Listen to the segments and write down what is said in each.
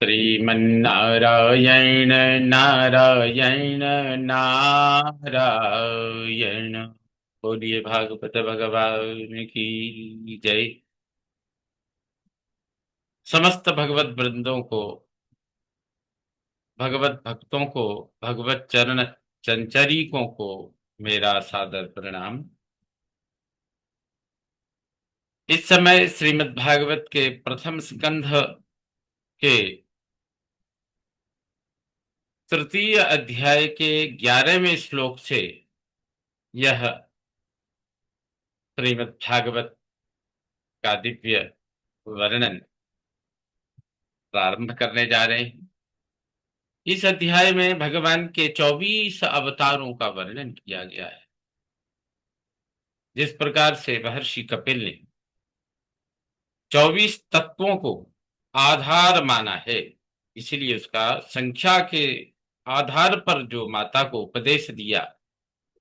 श्रीमन्नारायण नारायण नारायण। बोलिए भागवत भगवान की जय। समस्त भगवत वृंदों को, भगवत भक्तों को, भगवत चरण चंचरीकों को मेरा सादर प्रणाम। इस समय श्रीमद् भागवत के प्रथम स्कंध के तृतीय अध्याय के 11वें श्लोक से यह श्रीमद् भागवत का दिव्य वर्णन प्रारंभ करने जा रहे हैं। इस अध्याय में भगवान के 24 अवतारों का वर्णन किया गया है। जिस प्रकार से महर्षि कपिल ने 24 तत्वों को आधार माना है, इसीलिए उसका संख्या के आधार पर जो माता को उपदेश दिया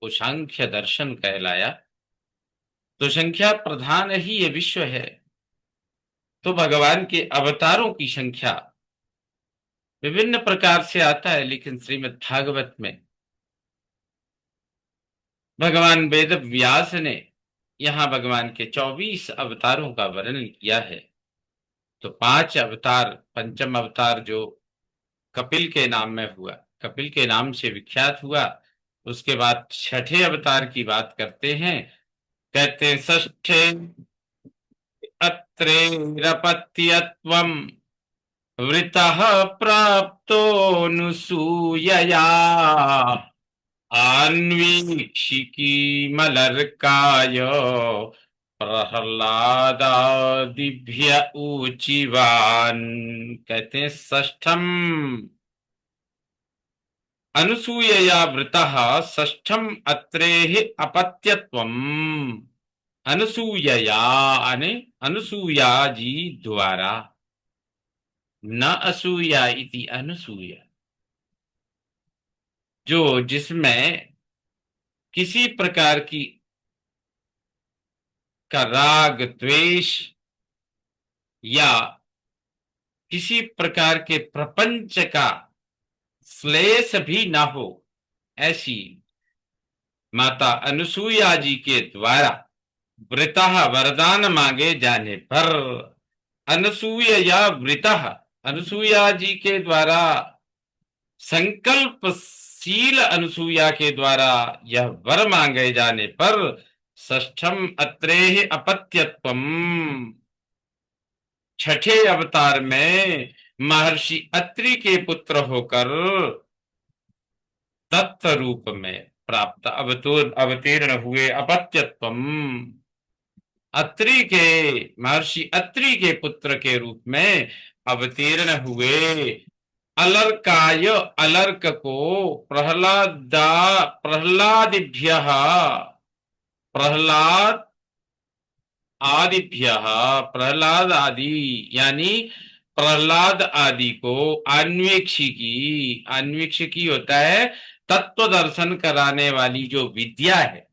वो सांख्य दर्शन कहलाया। तो संख्या प्रधान ही ये विश्व है, तो भगवान के अवतारों की संख्या विभिन्न प्रकार से आता है, लेकिन श्रीमद् भागवत में भगवान वेद व्यास ने यहाँ भगवान के 24 अवतारों का वर्णन किया है। तो 5 अवतार, पंचम अवतार जो कपिल के नाम में हुआ, कपिल के नाम से विख्यात हुआ, उसके बाद छठे अवतार की बात करते हैं। कहते हैं षष्ठे अत्रेरपत्यत्वम् वृतः प्राप्तोऽनुसूयया अन्वीक्षिकी मलर्काय प्रहलादादिभ्य ऊचिवान। कहते हैं षष्ठम अनुसूयया वृतः षष्ठम अत्रेहि अपत्यत्वम। अनुसूयया यानी अनुसूया जी द्वारा, न असूया इति अनुसूया, जो जिसमें किसी प्रकार की का राग द्वेष या किसी प्रकार के प्रपंच का श्लेष भी ना हो, ऐसी माता अनुसूया जी के द्वारा वृतः वरदान मांगे जाने पर, अनुसूया वृतः अनुसूया जी के द्वारा, संकल्पशील अनुसूया के द्वारा यह वर मांगे जाने पर षष्ठम अत्रेहि अपत्यत्वम, छठे अवतार में महर्षि अत्रि के पुत्र होकर तत्व रूप में प्राप्त अवतीर्ण हुए। अपत्यत्वम, अत्रि के, महर्षि अत्रि के पुत्र के रूप में अवतीर्ण हुए। अलर्काय, अलर्क को प्रहलादिभ्य, प्रहलाद आदिभ्य, प्रहलाद आदि यानी प्रहलाद आदि को अन्वेक्षिकी, अन्वेक्षिकी होता है तत्व दर्शन कराने वाली जो विद्या है,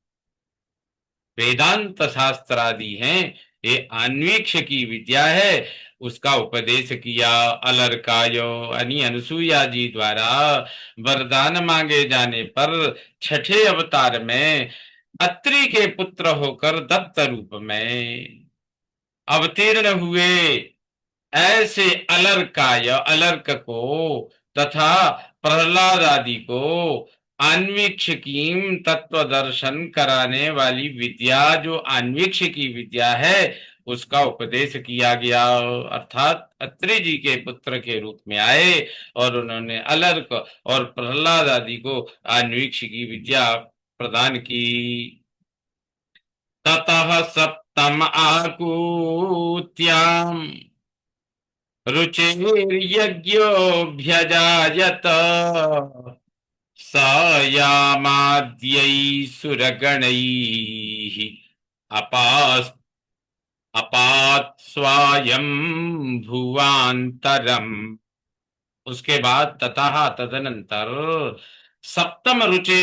वेदांत शास्त्र आदि हैं, ये अन्वेक्षकी विद्या है, उसका उपदेश किया। अलर्कायो यानी अनुसूया जी द्वारा वरदान मांगे जाने पर छठे अवतार में अत्रि के पुत्र होकर दत्त रूप में अवतीर्ण हुए। ऐसे अलर्काय, अलर्क को तथा प्रहलाद आदि को अन्वीक्षकीम, तत्व दर्शन कराने वाली विद्या, जो अन्वीक्षकी विद्या है, उसका उपदेश किया गया। अर्थात अत्रि जी के पुत्र के रूप में आए और उन्होंने अलर्क और प्रहलाद आदि को अन्वीक्षकी विद्या प्रदान की। ततः सप्तम आकूत्याम रुचिर्यज्ञोऽभ्यजायत स यामाद्यै सुरगणैः अपास् अपात् स्वायं भुवान्तरम्। उसके बाद ततः तदनंतर सप्तम रुचे,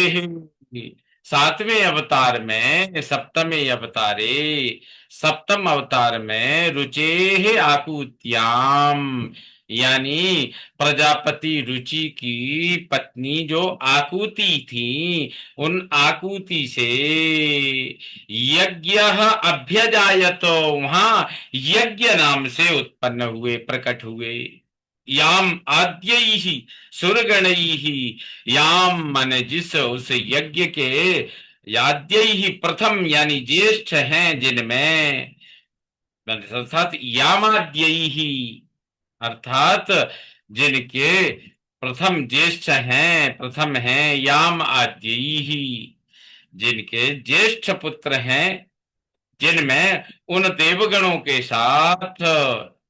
सातवें अवतार में सप्तमे अवतारे, सप्तम अवतार में रुचेः आकुत्याम, यानी प्रजापति रुचि की पत्नी जो आकुति थी, उन आकुति से यज्ञ अभ्यजायत, वहां यज्ञ नाम से उत्पन्न हुए, प्रकट हुए। याम आद्यैहि सुरगणैहि, याम माने जिस, उस यज्ञ के, याद्यैहि प्रथम यानी ज्येष्ठ हैं जिनमें, अर्थात यामाद्यैहि, अर्थात जिनके प्रथम ज्येष्ठ हैं, प्रथम हैं, याम आद्यैहि, जिनके ज्येष्ठ पुत्र हैं, जिनमें उन देवगणों के साथ,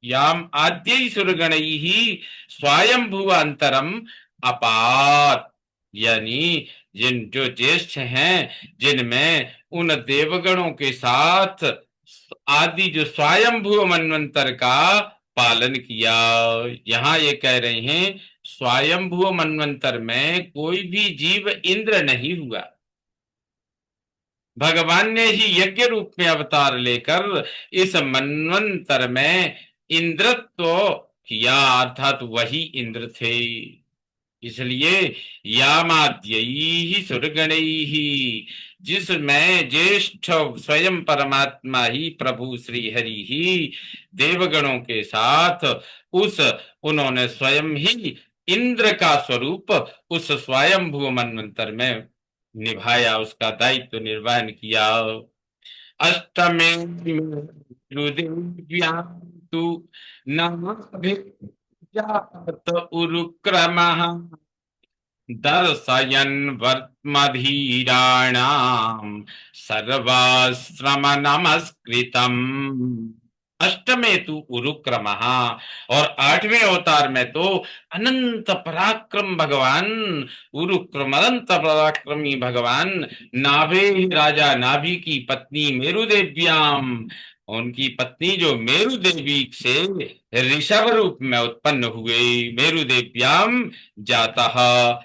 याम आद्य सुरगण ही स्वयंभू अंतरम अपात, यानी जिन जो ज्येष्ठ हैं, जिनमें उन देवगणों के साथ आदि जो स्वयंभू मनवंतर का पालन किया। यहाँ ये कह रहे हैं स्वयंभू मनवंतर में कोई भी जीव इंद्र नहीं हुआ, भगवान ने ही यज्ञ रूप में अवतार लेकर इस मनवंतर में इंद्रत्व किया, अर्थात वही इंद्र थे। इसलिए यामाद्यैहि सुरगणैहि, जिसमें ज्येष्ठ स्वयं परमात्मा ही प्रभु श्री हरि ही देवगणों के साथ उस, उन्होंने स्वयं ही इंद्र का स्वरूप उस स्वयंभू मनवंतर में निभाया, उसका दायित्व निर्वहन किया। अष्टमे रुदिव्यां तु नाभिजात उरुक्रमः, दर्शयन् वर्त्मधीराणाम सर्वाश्रम नमस्कृतम। अष्टमे तु उरुक्रमः, और आठवें अवतार में तो अनंत पराक्रम भगवान, उरुक्रम अनंत पराक्रमी भगवान, नाभे राजा नाभि की पत्नी मेरु देव्याम, उनकी पत्नी जो मेरु देवी से ऋषभ रूप में उत्पन्न हुए, मेरु देव्याम जाता,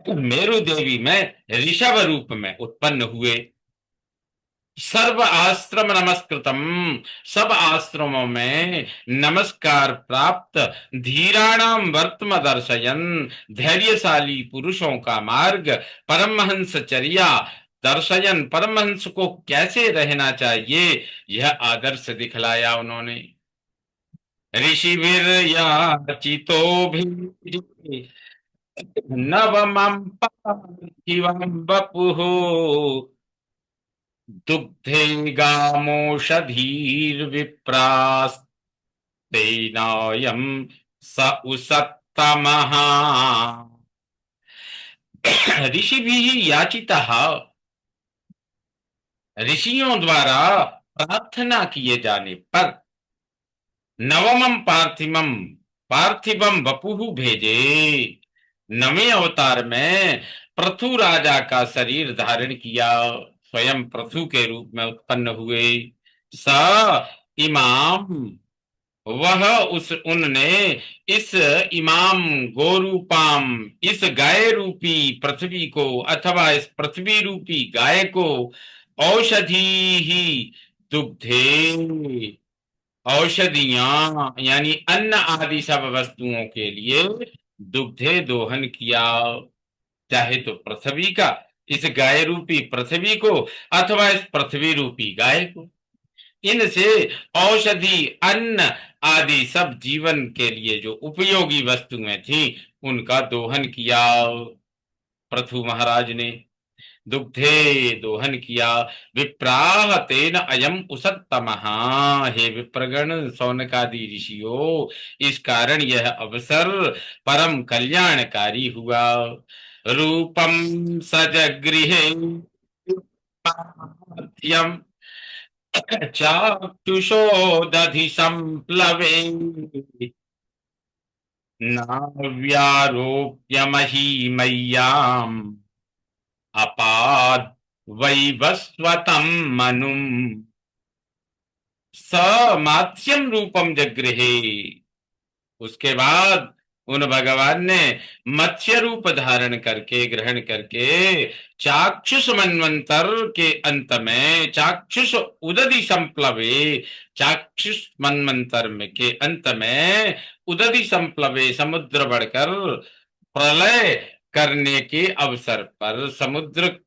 मेरु देवी में ऋषभ रूप में उत्पन्न हुए। सर्व आश्रम नमस्कृतम, सब आश्रमों में नमस्कार प्राप्त, धीराणाम वर्तम दर्शयन, धैर्यशाली पुरुषों का मार्ग, परमहंस चर्या दर्शयन, परमहंस को कैसे रहना चाहिए यह आदर्श दिखलाया उन्होंने। ऋषिभिर याचितो भी नवमं पार्थिवं वपुः, दुग्धे गामोषधीर्विप्रास्तेनायं स उसत्तमः। ऋषिभिः याचितः, ऋषियों द्वारा प्रार्थना किए जाने पर, नवमं पार्थिवम, पार्थिवम वपुः भेजे, नवें अवतार में पृथु राजा का शरीर धारण किया, स्वयं पृथु के रूप में उत्पन्न हुए। स इमाम, वह उस, उनने इस इमाम गोरूपाम, इस गाय रूपी पृथ्वी को, अथवा इस पृथ्वी रूपी गाय को, औषधि ही दुग्धे, औषधियां यानी अन्न आदि सब वस्तुओं के लिए दुग्धे दोहन किया, चाहे तो पृथ्वी का, इस गाय रूपी पृथ्वी को, अथवा इस पृथ्वी रूपी गाय को, इनसे औषधि अन्न आदि सब जीवन के लिए जो उपयोगी वस्तुएं थी उनका दोहन किया पृथु महाराज ने, दुग्धे दोहन किया। विप्राह तेन अयम उसत्तमः, हे विप्रगण शौनकादि ऋषियों, इस कारण यह अवसर परम कल्याणकारी हुआ। रूपम सजगृहे पार्थ्यम चाक्षुषो दधि संप्लवे, नाव्यारोप्य महीमय्याम अपाद वैवस्वतम मनुम, स मात्स्यम रूपम जगृहे, उसके बाद उन भगवान ने मत्स्य रूप धारण करके, ग्रहण करके, चाक्षुष मनवंतर के अंत में, चाक्षुष उदधि संप्लवे, चाक्षुष मनवंतर में के अंत में, उदधि संप्लवे, समुद्र बढ़कर प्रलय करने के अवसर पर, समुद्र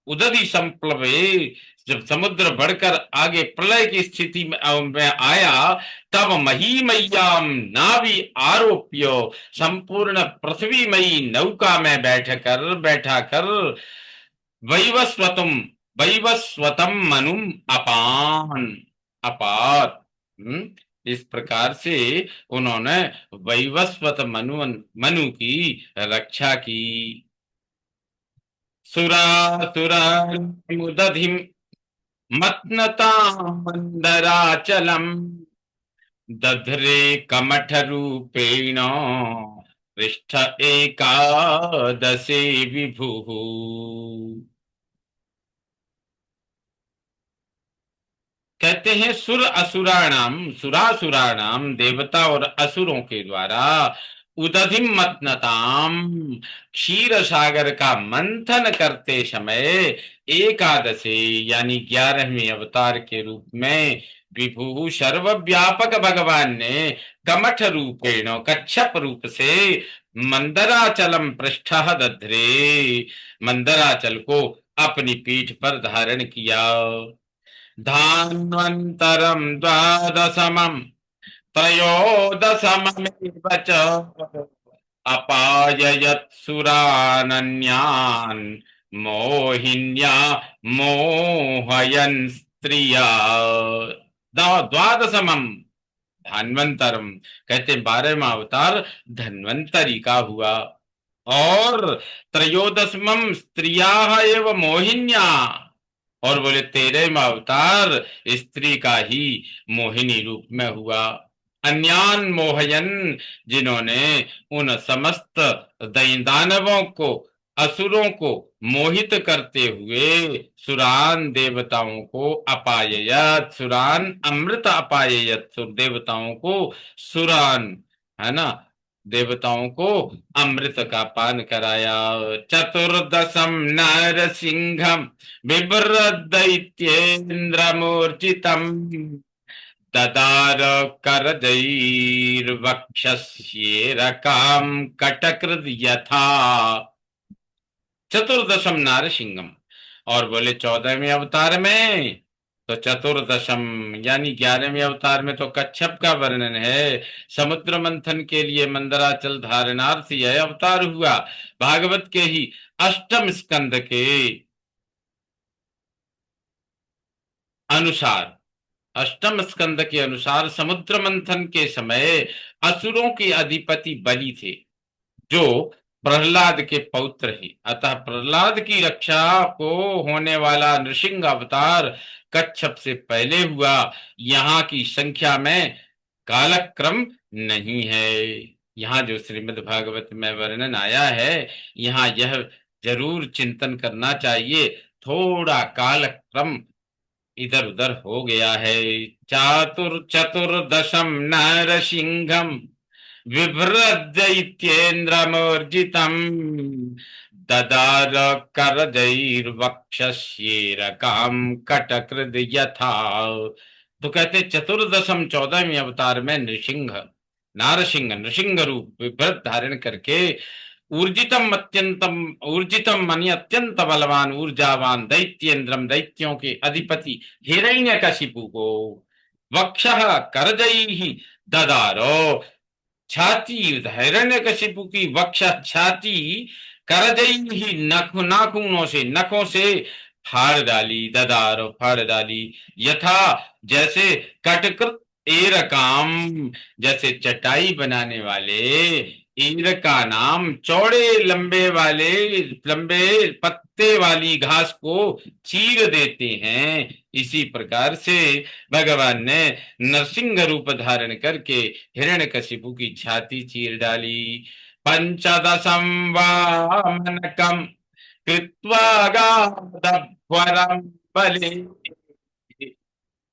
उदधि संप्लवे, जब समुद्र बढ़कर आगे प्रलय की स्थिति में आया, तब महीमय्याम नाभि आरोप्य, संपूर्ण पृथ्वीमयी नौका में बैठा कर वैवस्वतम, वैवस्वतम मनुम अपान, अपात। इस प्रकार से उन्होंने वैवस्वत मनु की रक्षा की। सुरासुरामुदधिम मत्नता मंदराचलम, दध्रे कमठ रूपेण पृष्ठ एकादशे विभु। कहते हैं सुर असुराणाम, सुरासुराणाम, देवता और असुरों के द्वारा, उदधिम मतनताम, क्षीर सागर का मंथन करते समय, एकादशी यानी 11वें अवतार के रूप में, विभु सर्वव्यापक भगवान ने कमठ रूपेण, कच्छप रूप से, मंदराचलम पृष्ठ दध्रे, मंदराचल को अपनी पीठ पर धारण किया। धान्वन्तरं द्वादशमं त्रयोदशममेव च अपाययत्सुरानन्यान् मोहिन्या मोहयन् स्त्रिया। द्वादशमं धन्वंतरम, कहते 12वां अवतार धन्वंतरी का हुआ। और त्रयोदशमम स्त्रिया एवं मोहिन्या, और बोले 13वां अवतार स्त्री का ही मोहिनी रूप में हुआ। अन्यान मोहयन, जिन्होंने उन समस्त दानवों को, असुरों को मोहित करते हुए, सुरान देवताओं को, अपाययत, सुरान अमृत अपाययत, सुर देवताओं को सुरान, है ना, देवताओं को अमृत का पान कराया। चतुर्दशम नरसिंहम बिभ्रदैत्येन्द्रमूर्छितम्, ददार करजैर्वक्षस्येरकाम कटकृत यथा। चतुर्दशम नारसिंहम, और बोले 14वें अवतार में तो चतुर्दशम यानी 11वें अवतार में तो कच्छप का वर्णन है। समुद्र मंथन के लिए मंदराचल धारणार्थ यह अवतार हुआ। भागवत के ही अष्टम स्कंद के अनुसार, अष्टम स्कंद के अनुसार समुद्र मंथन के समय असुरों के अधिपति बलि थे, जो प्रहलाद के पौत्र ही। अतः प्रहलाद की रक्षा को होने वाला नृसिंह अवतार कच्छप से पहले हुआ। यहाँ की संख्या में कालक्रम नहीं है। यहाँ जो श्रीमद् भागवत में वर्णन आया है, यहाँ यह जरूर चिंतन करना चाहिए, थोड़ा कालक्रम इधर उधर हो गया है। चतुर्दशम नरसिंहम बिभ्रदैत्येन्द्रमूर्जितम्, ददार करजैर्वक्षस्येरकाम कटकृद यथा। तो कहते चतुर्दशम 14वें अवतार में नृसिंह, नारसिंह, नृसिंह रूप विभ्रत धारण करके, ऊर्जितम अत्यंतम, ऊर्जितम मानी अत्यंत बलवान, ऊर्जावान, दैत्येन्द्रम, दैत्यों के अधिपति हिरण्यकशिपु को, वक्षः करजैः ददारो, छाती, हिरण्यकशिपु की वक्ष छाती, करजैः नाखूनों से, नखों से फाड़ डाली, ददारो फाड़ डाली, यथा जैसे, कटकृत एरकाम, जैसे चटाई बनाने वाले ईर का नाम चौड़े लंबे वाले, लंबे पत्ते वाली घास को चीर देते हैं, इसी प्रकार से भगवान ने नरसिंह रूप धारण करके हिरण्यकशिपु की छाती चीर डाली। पंचदशम वामनकम कृत्वा गादध्वरं बले,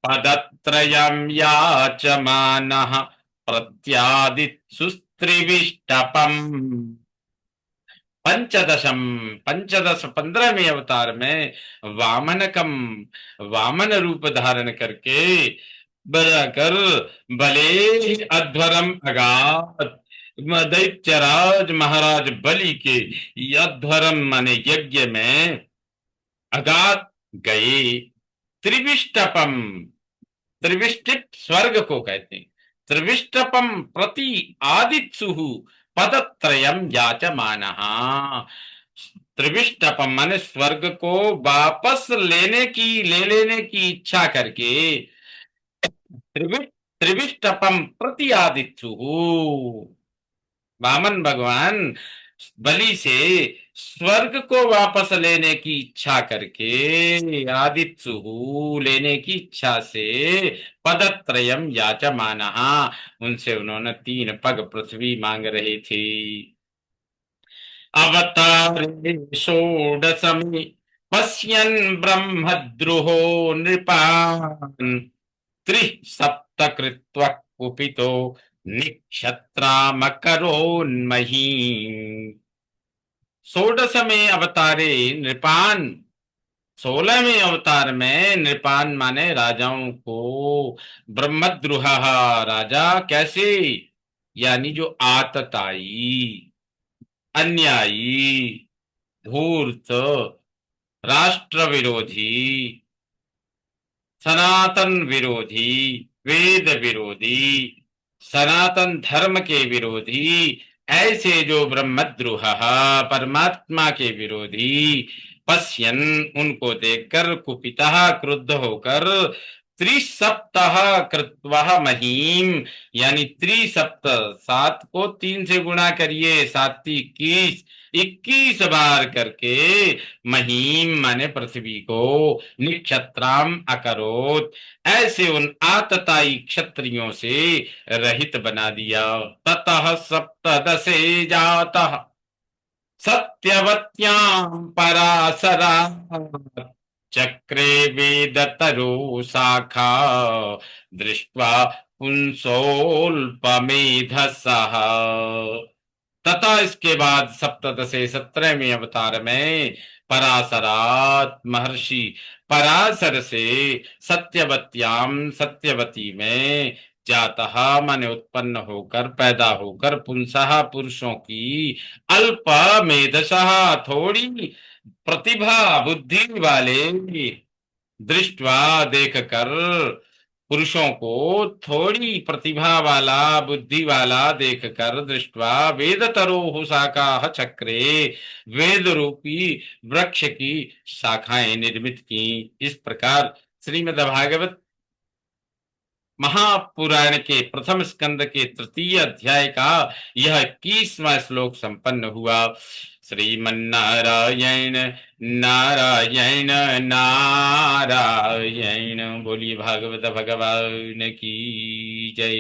पदत्रयं याचमानः प्रत्यादित्सुस्त्रिभिः। त्रिविष्टपम पंचदशम, पंचदश 15वें अवतार में वामनकम, वामन रूप धारण करके बनाकर भले ही अध्वरम अगात दैत्यराज महाराज बलि के अध्वरम माने यज्ञ में अगात गए। त्रिविष्टपम, त्रिविष्टिप स्वर्ग को कहते हैं। त्रिविष्टपम प्रति आदित्सु पदत्रयम याचमानः। त्रिविष्टपम माने स्वर्ग को वापस ले लेने की इच्छा करके त्रिविष्ट त्रिविष्टपम प्रति आदित्सु, वामन भगवान बलि से स्वर्ग को वापस लेने की इच्छा करके आदित्सु लेने की इच्छा से पदत्रयम याचमानः, उनसे उन्होंने 3 पग पृथ्वी मांग रहे थे। अवतारे षोडशमी पश्यन् ब्रह्मद्रुहो नृपान् त्रिसप्तकृत्वा कुपितो निक्षत्रामकरोन्मही। षोडश में अवतारे नृपान, 16वें अवतार में नृपान माने राजाओं को, ब्रह्मद्रुह राजा कैसे, यानी जो आतताई, अन्यायी, धूर्त, राष्ट्र विरोधी, सनातन विरोधी, वेद विरोधी, सनातन धर्म के विरोधी, ऐसे जो ब्रह्मद्रोह परमात्मा के विरोधी, पश्यन उनको देखकर कुपितः क्रुद्ध होकर, त्रिसप्तः कृत्वा महीम, यानी त्रिसप्त 7 को 3 से गुणा करिए, 7 21, 21 बार करके महीम माने पृथ्वी को, निक्षत्राम अकरोत, ऐसे उन आतताई क्षत्रियों से रहित बना दिया। ततः सप्तदशे जातः सत्यवत्यां पराशरा चक्रे वेदतरो शाखा दृष्ट्वा पुंसोल्पमेधसः। तथा इसके बाद सप्तदशे 17वें अवतार में पराशरात महर्षि पराशर से सत्यवत्याम, सत्यवती में जातः माने उत्पन्न होकर, पैदा होकर, पुंसः पुरुषों की, अल्प मेधसः थोड़ी प्रतिभा बुद्धि वाले, दृष्टवा देख कर, पुरुषों को थोड़ी प्रतिभा वाला बुद्धि वाला देख कर, दृष्टवा वेद तरो शाखा चक्रे, वेद रूपी वृक्ष की शाखाएं निर्मित की। इस प्रकार श्रीमद् भागवत महापुराण के प्रथम स्कंद के 3 अध्याय का यह 21वां श्लोक संपन्न हुआ। श्रीमन्नारायण नारायण नारायण। बोलिए भागवत भगवान की जय।